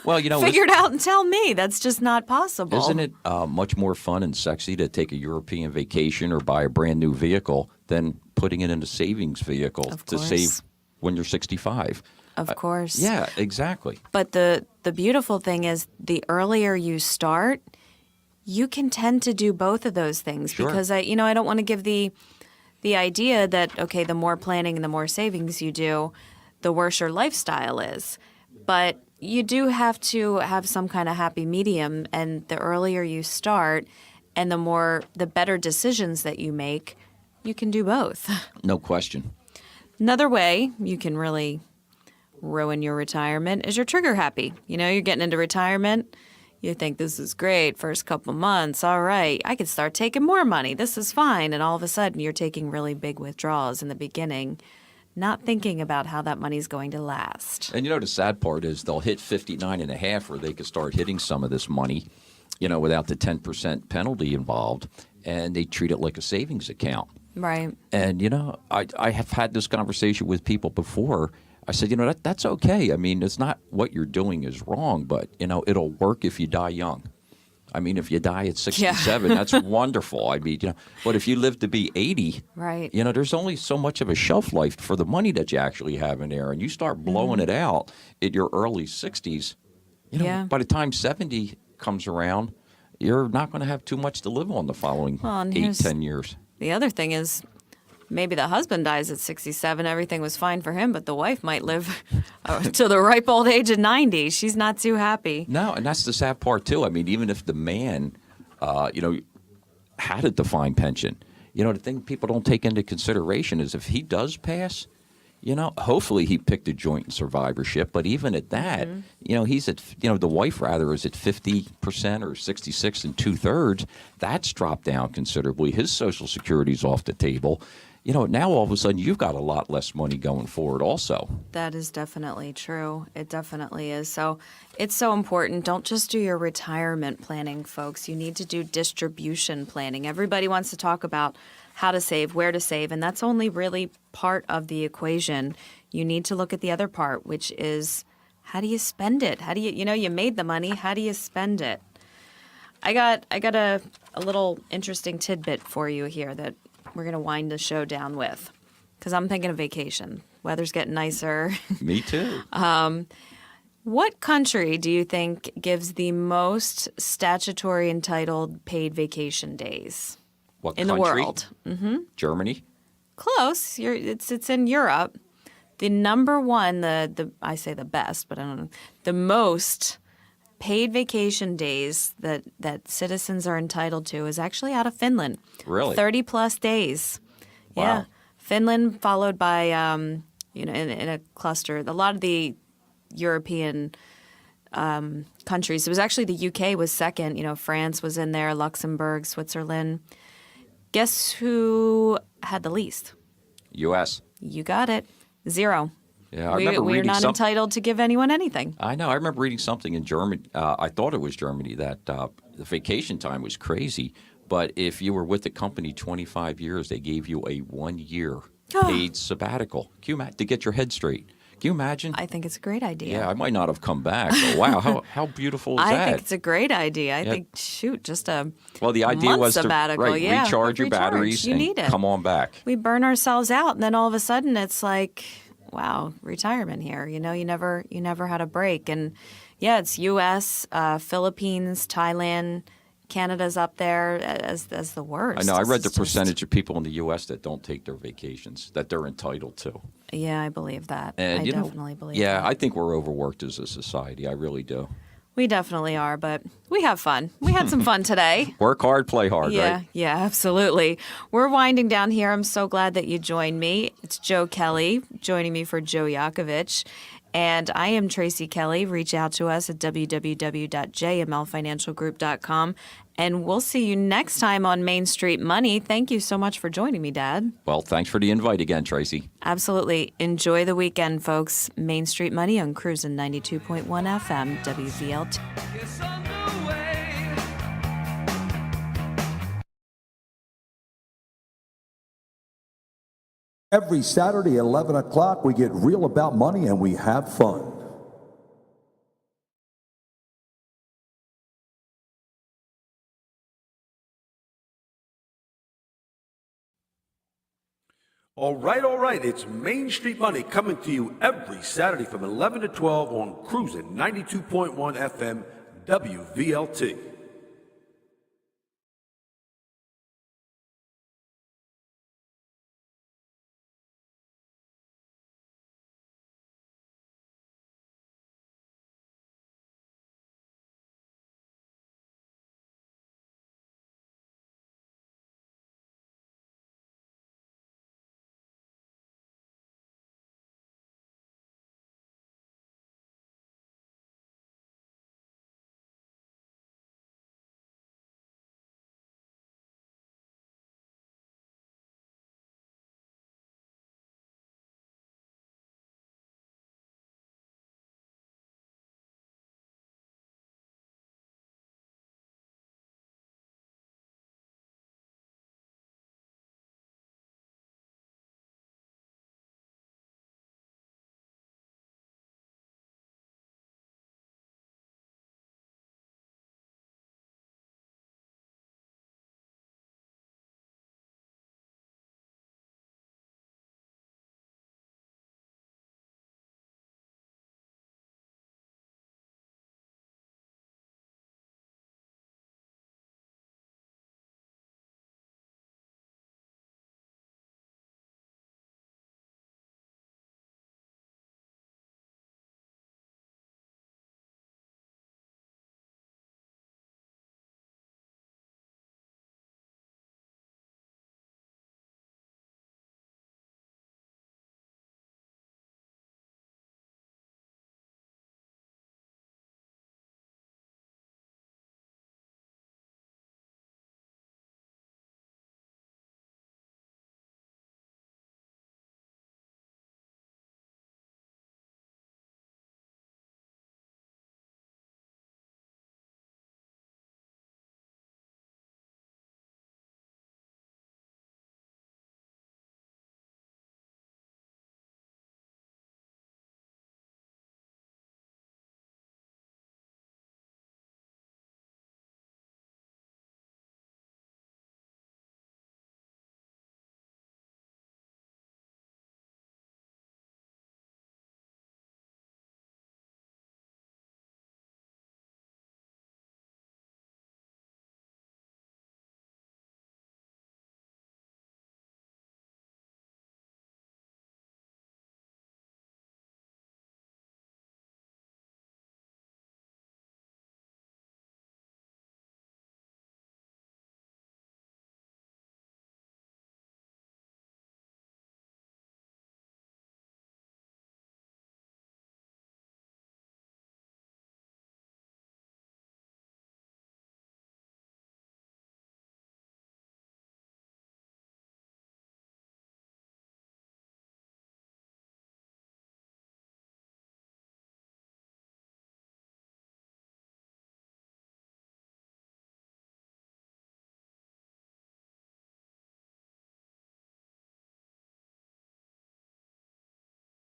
Well, Figure it out and tell me. That's just not possible. isn't it much more fun and sexy to take a European vacation or buy a brand new vehicle than putting it in a savings vehicle Of to course. save when you're 65? Of course. Yeah, exactly. But the beautiful thing is the earlier you start, you can tend to do both of those things. Sure. Because I don't want to give the idea that, okay, the more planning and the more savings you do, the worse your lifestyle is. But you do have to have some kind of happy medium, and the earlier you start and the better decisions that you make, you can do both. No question. Another way you can really ruin your retirement is you're trigger happy. You're getting into retirement. You think this is great, first couple months, all right, I could start taking more money. This is fine. And all of a sudden, you're taking really big withdrawals in the beginning, not thinking about how that money's going to last. And the sad part is they'll hit 59 and a half where they could start hitting some of this money, without the 10% penalty involved, and they treat it like a savings account. Right. And, I have had this conversation with people before. I said, that's okay. I mean, it's not what you're doing is wrong, but, it'll work if you die young. I mean, if you die at 67, that's wonderful. I mean, but if you live to be 80, Right. there's only so much of a shelf life for the money that you actually have in there. And you start blowing it out in your early 60s, Yeah. by the time 70 comes around, you're not going to have too much to live on the following Well, and 8-10 years. The other thing is maybe the husband dies at 67, everything was fine for him, but the wife might live to the ripe old age of 90. She's not too happy. No, and that's the sad part, too. I mean, even if the man, had a defined pension, the thing people don't take into consideration is if he does pass, hopefully he picked a joint survivorship. But even at that, he's at, the wife rather is at 50% or 66 and 2/3. That's dropped down considerably. His Social Security's off the table. Now all of a sudden you've got a lot less money going forward also. That is definitely true. It definitely is. So it's so important. Don't just do your retirement planning, folks. You need to do distribution planning. Everybody wants to talk about how to save, where to save, and that's only really part of the equation. You need to look at the other part, which is how do you spend it? How do you, you made the money, how do you spend it? I got a little interesting tidbit for you here that we're going to wind the show down with, because I'm thinking of vacation. Weather's getting nicer. Me too. What country do you think gives the most statutory entitled paid vacation days What in country? the world? Germany? Close. It's in Europe. The number one, I say the best, but I don't know, the most paid vacation days that citizens are entitled to is actually out of Finland. Really? 30 plus days. Wow. Yeah. Finland followed by, in a cluster, a lot of the European countries. It was actually the UK was second. France was in there, Luxembourg, Switzerland. Guess who had the least? U.S. You got it. 0. Yeah, I remember We're reading not something. entitled to give anyone anything. I know. I remember reading something in Germany. I thought it was Germany that the vacation time was crazy. But if you were with the company 25 years, they gave you a 1-year paid sabbatical. Can you to get your head straight? Can you imagine? I think it's a great idea. Yeah, I might not have come back. But wow, how beautiful is I that? think it's a great idea. I think, just a Well, the idea month was to sabbatical. Yeah, recharge your batteries You and need it. come on back. We burn ourselves out, and then all of a sudden it's like, wow, retirement here. You never had a break. And yeah, it's U.S., Philippines, Thailand, Canada's up there as the worst. I know. I read the It's just- percentage of people in the U.S. that don't take their vacations that they're entitled to. Yeah, I believe that. And I you know, definitely believe yeah, that. I think we're overworked as a society. I really do. We definitely are, but we have fun. We had some fun today. Work hard, play hard, Yeah, right? yeah, absolutely. We're winding down here. I'm so glad that you joined me. It's Joe Kelly joining me for Joe Yocavitch. And I am Traci Kelly. Reach out to us at www.jmlfinancialgroup.com. And we'll see you next time on Main Street Money. Thank you so much for joining me, Dad. Well, thanks for the invite again, Tracy. Absolutely. Enjoy the weekend, folks. Main Street Money on Cruisin' 92.1 FM, WVLT. Yes, I'm Every Saturday at 11 o'clock, we get real about money and we have fun. All right. It's Main Street Money coming to you every Saturday from 11 to 12 on Cruising 92.1 FM WVLT.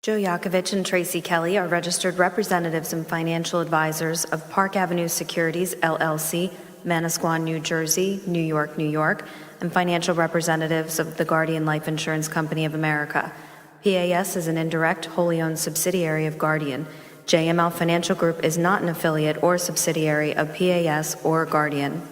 Joe Yocavitch and Traci Kelly are registered representatives and financial advisors of Park Avenue Securities, LLC, Manasquan, New Jersey, New York, New York, and financial representatives of the Guardian Life Insurance Company of America. PAS is an indirect, wholly owned subsidiary of Guardian. JML Financial Group is not an affiliate or subsidiary of PAS or Guardian.